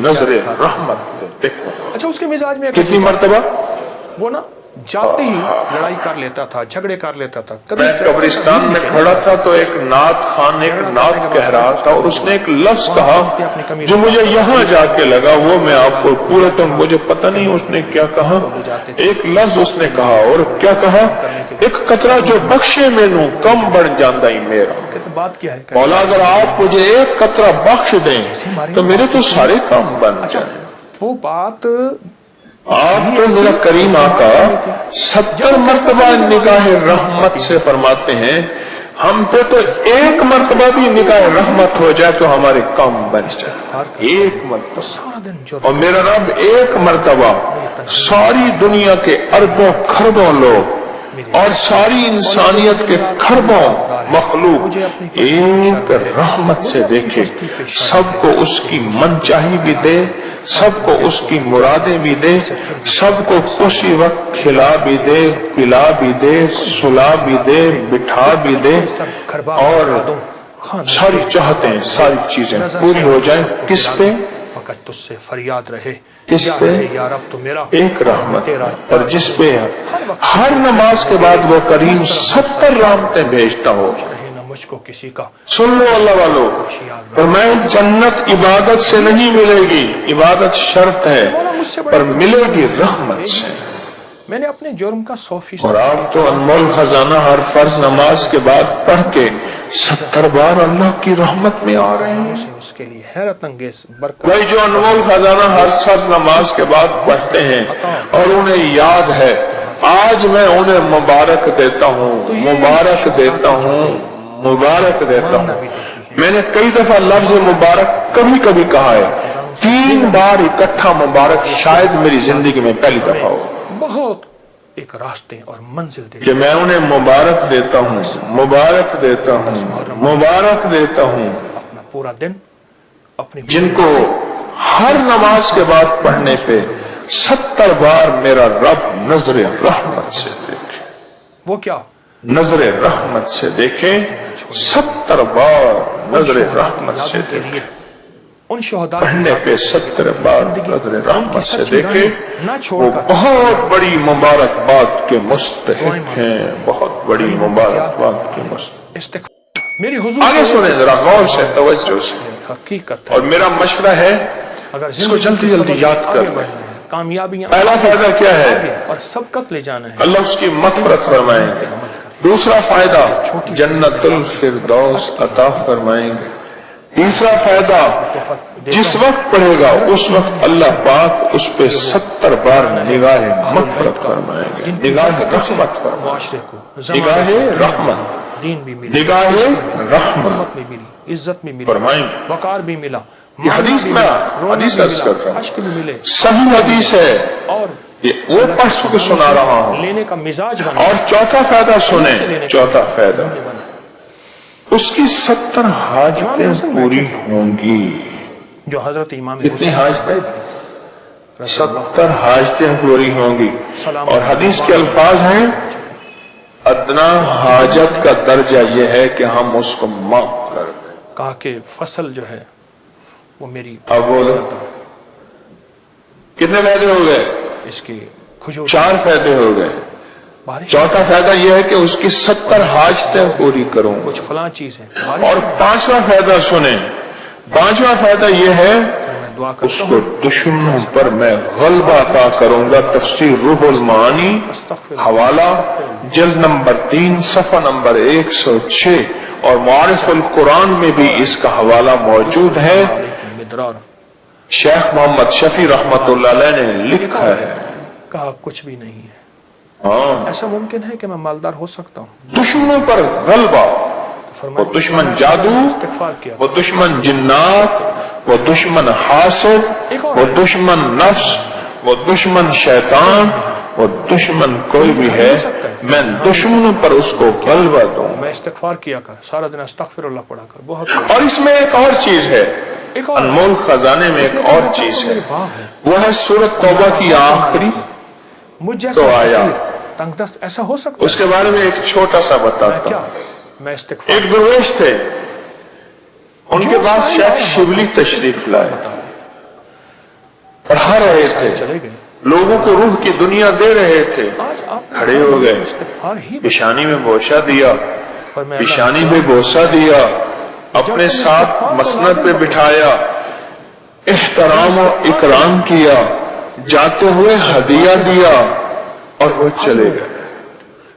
نظر رحمت دیکھو. اچھا اس کے مزاج میں ایک کتنی عجیب بات- مرتبہ؟ وہ نا جاتے ہی لڑائی کر لیتا تھا, جھگڑے کر لیتا تھا. میں قبرستان میں کھڑا تھا تو ایک نعت خان ایک نعت کہہ رہا تھا اور اس نے ایک لفظ کہا جو مجھے یہاں جا کے لگا, وہ میں آپ کو پورے تو مجھے پتہ نہیں اس نے کیا کہا. ایک لفظ اس نے کہا, اور کیا کہا, ایک قطرہ جو بخشے مینوں کم بن جاندا ہی میرا. بات کیا ہے, مولا اگر آپ مجھے ایک قطرہ بخش دیں تو میرے تو سارے کام بن جائیں. وہ بات آپ تو میرا کریم آقا 70 مرتبہ نگاہ رحمت سے فرماتے ہیں, ہم پہ تو ایک مرتبہ بھی نگاہ رحمت ہو جائے تو ہمارے کام بن جائے. ایک مرتبہ, اور میرا رب ایک مرتبہ ساری دنیا کے اربوں خربوں لوگ اور ساری انسانیت کے خربوں مخلوق ایک رحمت سے دیکھے, سب کو اس کی من چاہی بھی دے, سب کو اس کی مرادیں بھی دے, سب کو اسی وقت کھلا بھی دے, پلا بھی دے, سلا بھی دے, بٹھا بھی دے, اور ساری چاہتیں ساری چیزیں پوری ہو جائیں. کس پہ؟ فقط تجھ سے فریاد رہے, کس پہ؟ یا رب تو میرا ایک رحمت, اور جس پہ ہر نماز کے بعد وہ کریم 70 رحمتیں بھیجتا ہو. مجھ کو کسی کا سن لو اللہ والو, فرمائے جنت عبادت سے نہیں ملے گی, عبادت شرط ہے, پر ملے گی رحمت سے. میں نے اپنے جرم کا 100%. اور آپ تو انمول خزانہ ہر فرض نماز کے بعد پڑھ کے 70 بار اللہ کی رحمت میں آ رہے ہیں. اس کے لیے حیرت انگیز برکت. وہی جو انمول خزانہ ہر فرض نماز کے بعد پڑھتے ہیں اور انہیں یاد ہے, آج میں انہیں مبارک دیتا ہوں, مبارک دیتا ہوں, مبارک دیتا ہوں. میں نے کئی دفعہ لفظ مبارک کبھی کبھی کہا ہے, 3 بار اکٹھا مبارک شاید میری زندگی میں پہلی دفعہ ہو. بہت ایک راستے اور منزل دے کہ میں انہیں مبارک دیتا ہوں, مبارک دیتا ہوں, مبارک دیتا ہوں. اپنا پورا دن اپنی جن کو ہر نماز کے بعد پڑھنے پہ 70 بار میرا رب نظر رحمت سے دیکھے. وہ کیا نظر رحمت سے دیکھے, 70 بار نظر رحمت سے دیکھے. ان شہداء پڑھنے پہ 70 بار نظر رحمت سے دیکھے. وہ بہت بڑی مبارکباد کے مستحق ہیں, بہت بڑی مبارکباد کے مستحق. میری حضور آگے سنیں ذرا غور سے, توجہ سے. حقیقت اور میرا مشورہ ہے اس کو جلدی جلدی یاد کر لیں. کامیابیاں پہلا فائدہ کیا ہے؟ اور سبقت لے جانا ہے, اللہ اس کی مغفرت فرمائیں گے. دوسرا فائدہ جنت الفردوس عطا فرمائیں گے. تیسرا فائدہ جس وقت پڑھے گا اس وقت اللہ پاک اس پہ 70 بار نگاہ مغفرت فرمائیں گے, نگاہ رحمت فرمائیں گے, نگاہ رحمت, دین بھی ملا, نگاہ رحمت بھی ملی, عزت بھی ملی, فرمائیں. وقار بھی ملا. یہ حدیث میں حدیث عرض کر رہا عشق بھی ملے, صحیح حدیث ہے, اور وہ پڑھ کے سنا رہا ہوں. لینے کا مزاج بنا. اور چوتھا فائدہ سنیں, چوتھا فائدہ اس کی 70 حاجتیں پوری ہوں گی. جو حضرت امام کتنی حاجتیں؟ 70 حاجتیں پوری ہوں گی. اور حدیث کے الفاظ ہیں, ادنا حاجت کا درجہ یہ ہے کہ ہم اس کو معاف کر دیں. کہا کہ فصل جو ہے وہ میری. اب بولو کتنے فائدے ہو گئے؟ اس کی کھجور 4 فائدے ہو گئے. چوتھا فائدہ یہ ہے کہ اس کی 70 حاجتیں پوری کروں. کچھ فلاں چیز ہے. اور 5واں فائدہ سنیں, 5واں فائدہ یہ ہے اس کو دشمنوں پر میں غلبہ عطا کروں گا. تفسیر روح المعانی حوالہ جلد نمبر 3 صفحہ نمبر 106, اور معارف القرآن میں بھی اس کا حوالہ موجود ہے. شیخ محمد شفیع رحمت اللہ علیہ نے لکھا ہے. کہا کچھ بھی نہیں ہے. ہاں, ایسا ممکن ہے کہ میں مالدار ہو سکتا ہوں. دشمنوں پر غلبہ, وہ دشمن جادو, وہ دشمن جنات, وہ دشمن حاسد, وہ دشمن نفس, وہ دشمن شیطان, وہ دشمن کوئی بھی ہے, میں دشمنوں پر اس کو غلبہ دوں. میں استغفار کیا کر, سارا دن استغفر اللہ پڑھا کر. بہت. اور اس میں ایک اور چیز ہے, انمول خزانے میں ایک اور چیز ہے, وہ ہے سورۃ توبہ کی آخری مجھ جیسا تنگ دست ایسا ہو سکتا ہے. اس کے بارے میں ایک چھوٹا سا بتاتا ہوں. میں استغفار. ایک درویش تھے, ان کے پاس شیخ شبلی تشریف لائے, پڑھا رہے تھے, لوگوں کو روح کی دنیا دے رہے تھے، کھڑے ہو گئے، پیشانی میں بوسہ دیا، پیشانی میں بوسہ دیا، اپنے ساتھ مسند پہ بٹھایا، احترام و اکرام کیا، جاتے ہوئے ہدیہ دیا اور وہ چلے گئے۔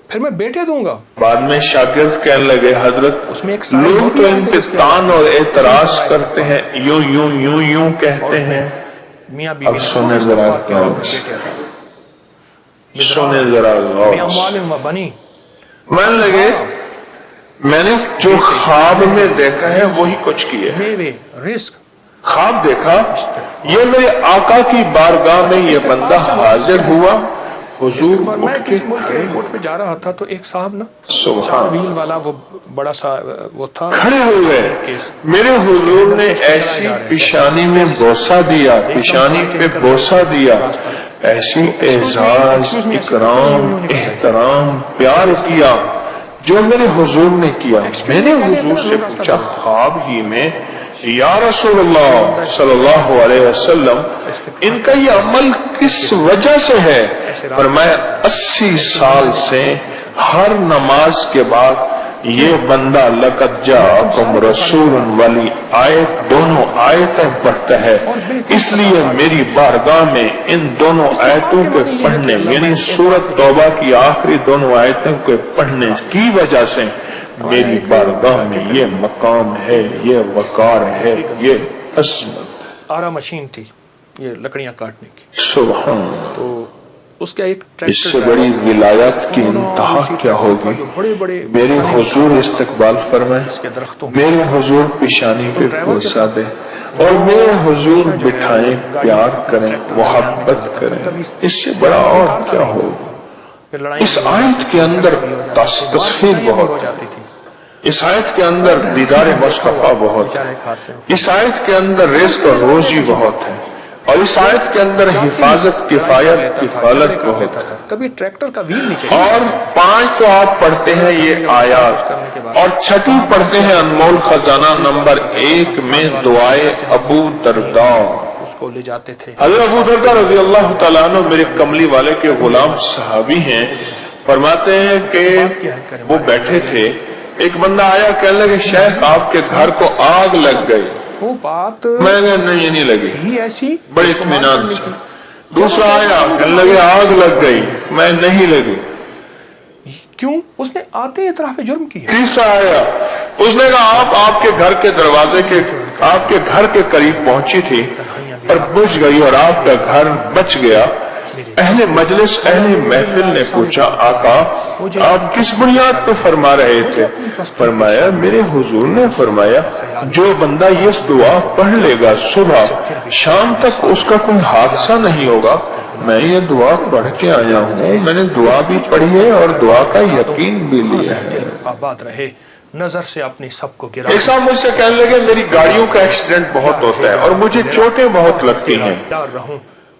پھر میں بیٹے دوں گا۔ بعد میں شاگرد کہنے لگے حضرت لوگ تو امتحان اور اعتراض کرتے ہیں، یوں یوں یوں یوں کہتے ہیں، اب سنیں ذرا سنیں ذرا من لگے میں نے جو خواب میں دیکھا ہے وہی کچھ کیا۔ خواب دیکھا یہ میرے آقا کی بارگاہ میں یہ بندہ حاضر ہوا، حضور میں کسی ملک کے ایئرپورٹ پہ جا رہا تھا تو ایک صاحب نا 4 ویل والا وہ بڑا سا وہ تھا، کھڑے ہو گئے، میرے حضور نے ایسی پیشانی میں بوسہ دیا، پیشانی پہ بوسہ دیا، ایسی اعزاز اکرام احترام پیار کیا جو میرے حضور نے کیا۔ میں نے حضور سے پوچھا خواب ہی میں یا رسول اللہ صلی اللہ علیہ وسلم ان کا یہ عمل کس وجہ سے ہے؟ فرمایا 80 سال سے ہر نماز کے بعد یہ بندہ لقد جاءکم رسول والی آیت دونوں آیتیں پڑھتا ہے، اس لیے میری بارگاہ میں ان دونوں آیتوں کو پڑھنے یعنی سورۃ توبہ کی آخری دونوں آیتوں کو پڑھنے کی وجہ سے میری بارگاہ میں یہ مقام ہے، یہ وقار ہے، یہ عظمت۔ آرا مشین تھی یہ لکڑیاں کاٹنے کی، سبحان اللہ۔ تو اس کا ایک اس سے بڑی ولایت کی انتہا کیا ہوگی؟ میرے حضور استقبال فرمائے، میرے حضور پیشانی پہ بوسہ دے اور میرے حضور بٹھائیں، پیار کریں، محبت کریں، اس سے بڑا اور کیا ہوگا؟ اس آیت کے اندر تصویر بہت ہے، اس آیت کے اندر دیدار مصطفیٰ بہت ہے، اس آیت کے اندر رزق اور روزی بہت ہے، اور اس آیت کے اندر حفاظت کفایت کفالت بہت ہے۔ کبھی ٹریکٹر کا ویل نہیں چاہیے۔ اور 5 تو آپ پڑھتے ہیں یہ آیات، اور 6 پڑھتے ہیں انمول خزانہ نمبر 1 میں دعائے ابو درداء، اس کو لے جاتے تھے۔ حضرت ابو درداء رضی اللہ تعالیٰ عنہ میرے کملی والے کے غلام صحابی ہیں، فرماتے ہیں کہ وہ بیٹھے تھے، ایک بندہ آیا کہنے لگے شیخ آپ کے گھر کو آگ لگ گئی۔ وہ بات میں نے نہیں لگی، ایسی بڑے اطمینان سے۔ دوسرا آیا کہنے لگے آگ لگ گئی، میں نہیں لگی، کیوں؟ اس نے آتے اعتراف جرم کی ہے۔ تیسرا آیا اس نے کہا آپ کے گھر کے دروازے کے آپ کے گھر کے قریب پہنچی تھی اور بجھ گئی اور آپ کا گھر بچ گیا۔ اہل مجلس اہل محفل نے پوچھا آقا آپ کس بنیاد پہ فرما رہے تھے؟ فرمایا میرے حضور نے فرمایا جو بندہ یہ دعا پڑھ لے گا صبح شام تک اس کا کوئی حادثہ نہیں ہوگا۔ میں یہ دعا پڑھ کے آیا ہوں، میں نے دعا بھی پڑھی ہے اور دعا کا یقین بھی لیا ہے۔ آباد رہے، نظر سے اپنی سب کو گرا۔ ایک صاحب مجھ سے کہنے لگے میری گاڑیوں کا ایکسیڈنٹ بہت ہوتا ہے اور مجھے چوٹیں بہت لگتی ہیں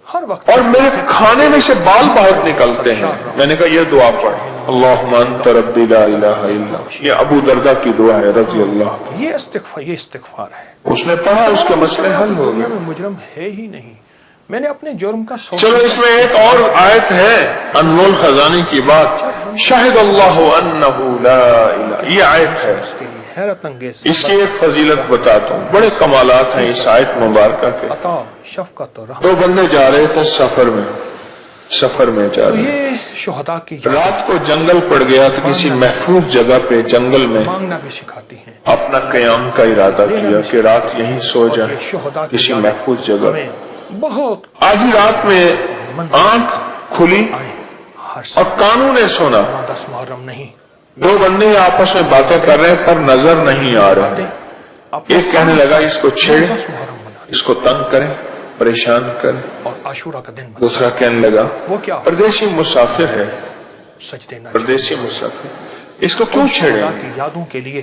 اور میرے کھانے میں سے بال باہر نکلتے ہیں۔ میں نے کہا یہ دعا پڑھ، اللہم انت ربی لا الہ الا، یہ ابو درداء کی دعا ہے رضی اللہ۔ یہ استغفار ہے۔ اس نے پڑھا، اس کے مسئلے حل ہو گئے۔ میں مجرم ہے ہی نہیں، میں نے اپنے جرم کا چلو اس میں ایک اور آیت ہے انمول خزانے کی بات، شاہد اللہ انہ لا الہ، یہ آیت ہے، حیرت انگیز۔ اس کی ایک فضیلت بتاتا ہوں، بڑے کمالات ہیں اس آیت مبارکہ کے۔ عطا، شفقت اور رحمت۔ 2 بندے جا رہے تھے سفر میں جا رہے یہ شہداء کی رات کو جنگل پڑ گیا تو کسی محفوظ جگہ پہ جنگل میں مانگنا بھی سکھاتی ہیں۔ اپنا قیام کا ارادہ کیا کہ رات یہیں سو جائے کسی محفوظ جگہ۔ بہت آدھی رات میں آنکھ کھلی اور کانوں نے سنا 10 محرم نہیں، 2 بندے آپس میں باتیں کر رہے پر نظر نہیں آ رہے۔ ایک کہنے لگا اس کو چھیڑے، اس کو تنگ کریں، پریشان کریں، اور عاشورہ کا دن دوسرا کہنے لگا وہ کیا پردیسی مسافر ہے، سجدے نہ پردیسی مسافر، اس کو کیوں چھیڑے؟ کی یادوں کے لیے،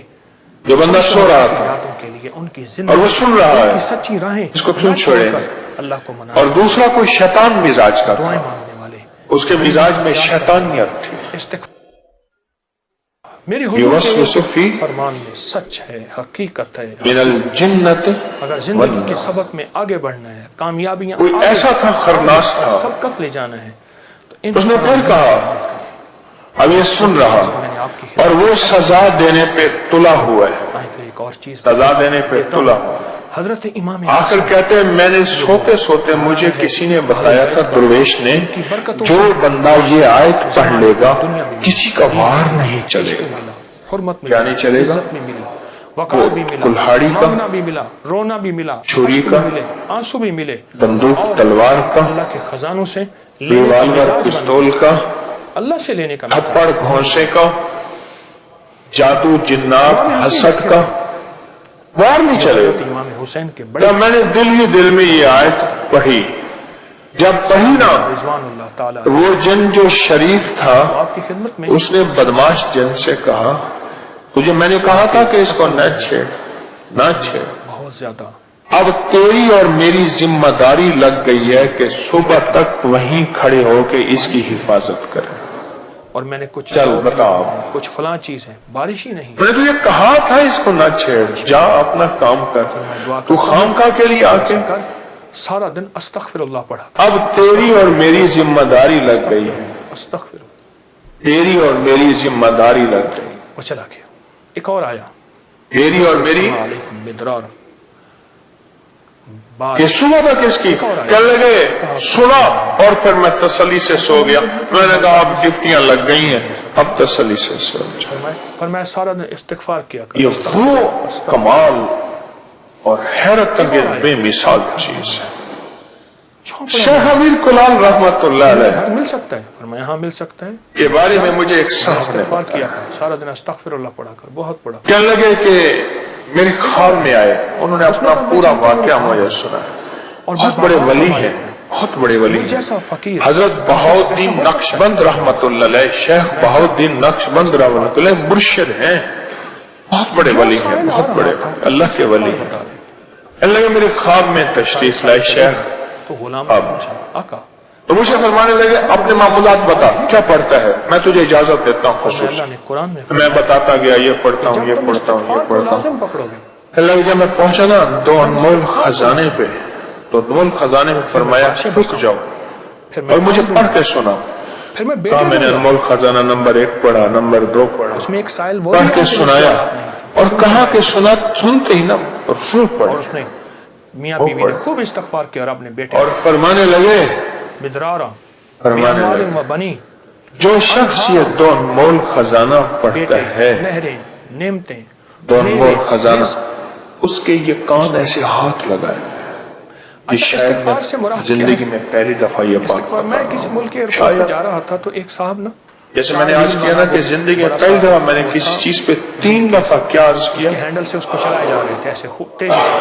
جو بندہ سو رہا تھا یادوں کے لیے، ان کی اور زندگی وہ سن رہا ان ہے، کی سچی راہیں اس کو کیوں نہ چھوڑیں؟ چھوڑ کر اللہ کو منا، اور دوسرا کوئی شیطان مزاج کا تھا، دعائیں مانگنے والے، اس کے مزاج میں شیطانیت تھی۔ میری حضور کے فرمان میں سچ ہے، حقیقت ہے۔ اگر زندگی کے سبق میں آگے بڑھنا ہے، کامیابیاں ایسا تھا خرناس تھا، سبقت لے جانا ہے، تو اس نے پھر کہا اب یہ سن رہا اور وہ سزا دینے پہ تلا ہوا ہے، ایک اور چیز سزا دینے پہ تلا ہوا۔ حضرت امام آ کر کہتے ہیں میں نے سوتے سوتے مجھے کسی نے بتایا تھا، درویش نے، جو بندہ یہ آیت پڑھ لے گا کسی کا وار نہیں چلے گا۔ حرمت میں کیا نہیں چلے گا؟ عزت میں ملی، وقار بھی ملا، کلہاڑی کا، مانگنا بھی ملا، رونا بھی ملا، چھری اشک کا، بھی ملے، آنسو بھی ملے، بندوق تلوار کا، اللہ کے خزانوں سے لینے کا ریوالور مزاج بنا، پستول کا، اللہ سے لینے کا مزاج، تھپڑ گھونسے کا، جادو جنات حسد کا وار نہیں چلے گا۔ امام حسین کے بڑے جب میں نے دل ہی دل میں یہ آیت پڑھی، جب پڑھی نا، رضوان اللہ تعالیٰ وہ جن جو شریف تھا آپ کی خدمت میں اس نے بدماش جن سے کہا تجھے میں نے کہا تھا کہ اس کو نہ چھیڑ نہ چھیڑ، بہت زیادہ اب تیری اور میری ذمہ داری لگ گئی ہے کہ صبح تک وہیں کھڑے ہو کے اس کی حفاظت کریں۔ اور میں نے کچھ چل بتاؤ، کچھ فلاں چیز ہے، بارش ہی نہیں، میں نے تجھے کہا تھا اس کو نہ چھیڑ، جا اپنا کام کر، تو خامخواہ کے لیے آ کے سارا دن استغفر اللہ پڑھا، اب تیری اور میری ذمہ داری لگ گئی ہے، استغفر، تیری اور میری ذمہ داری لگ گئی، وہ چلا گیا۔ ایک اور آیا، تیری اور میری علیکم مدرار، کہ صبح تک اس کی کہنے لگے سنا، اور پھر میں تسلی سے سو گیا۔ میں نے کہا اب ڈفٹیاں لگ گئی ہیں، اب تسلی سے سو جا۔ فرمایا سارا دن استغفار کیا کر، یہ وہ کمال اور حیرت انگیز بے مثال چیز ہے۔ شیخ امیر کلال رحمت اللہ علیہ گھر مل سکتا ہے؟ فرمایا ہاں مل سکتا ہے، کے بارے میں مجھے ایک صاحب نے استغفار کیا کر، سارا دن استغفر اللہ پڑھا کر، بہت پڑھا۔ کہنے لگے کہ میرے خواب میں آئے، انہوں نے اپنا پورا واقعہ مجھے سنا، بہت بڑے ولی ہیں، بہت بڑے ولی ہیں، جیسا فقیر حضرت بہاؤالدین نقشبند رحمت اللہ علیہ، شیخ بہاؤالدین نقشبند رحمت اللہ علیہ مرشد ہیں، بہت بڑے ولی ہیں، بہت بڑے اللہ کے ولی ہیں۔ کہنے لگے میرے خواب میں تشریف لائے شیخ، تو غلام نے پوچھا آقا، تو مجھے فرمانے لگے اپنے معمولات بتا، کیا پڑھتا ہے، میں تجھے اجازت دیتا ہوں خصوص، اللہ نے قرآن میں میں بتاتا گیا یہ پڑھتا ہوں یہ پڑھتا ہوں یہ پڑھتا ہوں۔ لازم پکڑو گے، اللہ جب میں پہنچا نا دو انمول خزانے پہ، تو انمول خزانے میں فرمایا رک جاؤ، اور مجھے پڑھ کے سنا، پھر میں کہا میں نے انمول خزانہ نمبر 1 پڑھا، نمبر 2 پڑھا، اس میں ایک سائل وہ پڑھ کے سنایا، اور کہا کہ سنتے ہی نا روح اور پڑے، اس نے میاں بیوی نے خوب استغفار کیا اور اپنے بیٹے اور فرمانے لگے مدرارا فرمانے لگے و بنی، جو شخص یہ دو انمول خزانہ پڑھتا ہے، نہریں، نعمتیں، دو انمول خزانہ، اس کے یہ کان ایسے ہاتھ لگائے، یہ استغفار سے مراد کیا زندگی ہے؟ میں پہلی دفعہ یہ بات استغفار، میں کسی ملک کے ایئرپورٹ پہ جا رہا تھا تو ایک صاحب نا، جیسے میں نے آج کیا نا کہ زندگی میں پہلی دفعہ میں نے کسی چیز پہ 3 دفعہ کیا عرض کیا، اس کے ہینڈل سے اس کو چلائے جا رہے تھے ایسے تیزی سے،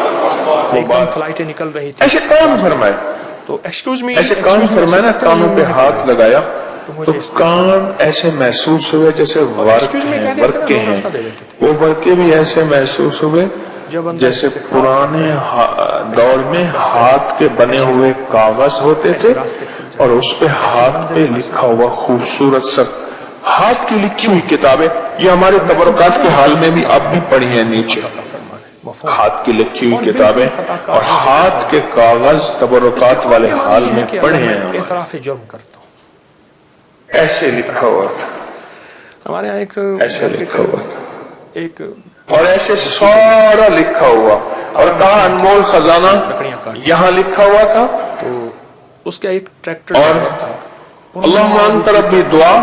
ایک دم فلائٹیں نکل رہی تھی، ایسے کان فرمائے، تو ایکسکیوز می، ایسے کان فرمائے نا، کانوں پہ ہاتھ لگایا تو کان ایسے محسوس ہوئے جیسے ورقے ہیں، وہ ورقے بھی ایسے محسوس ہوئے جیسے پرانے دور میں ہاتھ کے بنے ہوئے کاغذ ہوتے تھے، اور اس پہ ہاتھ پہ لکھا ہوا خوبصورت سا ہاتھ کی لکھی ہوئی کتابیں، یہ ہمارے تبرکات کے حال میں بھی اب بھی پڑھی ہیں نیچے، ہاتھ کی لکھی ہوئی کتابیں اور ہاتھ کے کاغذ تبرکات والے حال میں پڑھے ہیں، اعتراف جرم کرتا ہوں، ایسے لکھا ہوا تھا، ہمارے یہاں ایسے لکھا ہوا تھا، ایک اور ایسے سارا لکھا ہوا، اور کہا انمول خزانہ یہاں لکھا ہوا تھا، تو اس کا ایک ٹریکٹر اور تھا، اللہم انت ربی دعا،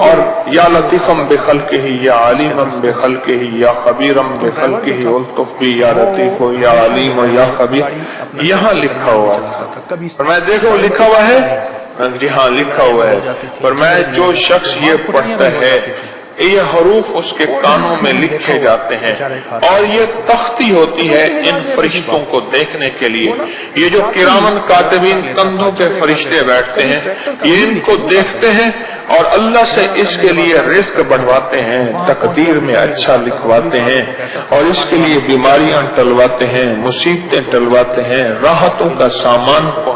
اور یا لطیفم بخلقہ یا علیمم بخلقہ یا خبیرم بخلقہ الطف بی یا لطیف یا علیم یا خبیر، یہاں لکھا ہوا تھا، اور میں دیکھو لکھا ہوا ہے، جی ہاں لکھا ہوا ہے، اور میں جو شخص یہ پڑھتا ہے یہ حروف اس کے کانوں میں لکھے جاتے ہیں، اور یہ تختی ہوتی ہے ان فرشتوں کو دیکھنے کے لیے، یہ جو کرامن کاتبین کندھوں پہ فرشتے بیٹھتے ہیں، یہ ان کو دیکھتے ہیں اور اللہ سے اس کے لیے رزق بڑھواتے ہیں، تقدیر میں اچھا لکھواتے ہیں، اور اس کے لیے بیماریاں ٹلواتے ہیں، مصیبتیں ٹلواتے ہیں، راحتوں کا سامان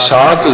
7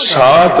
7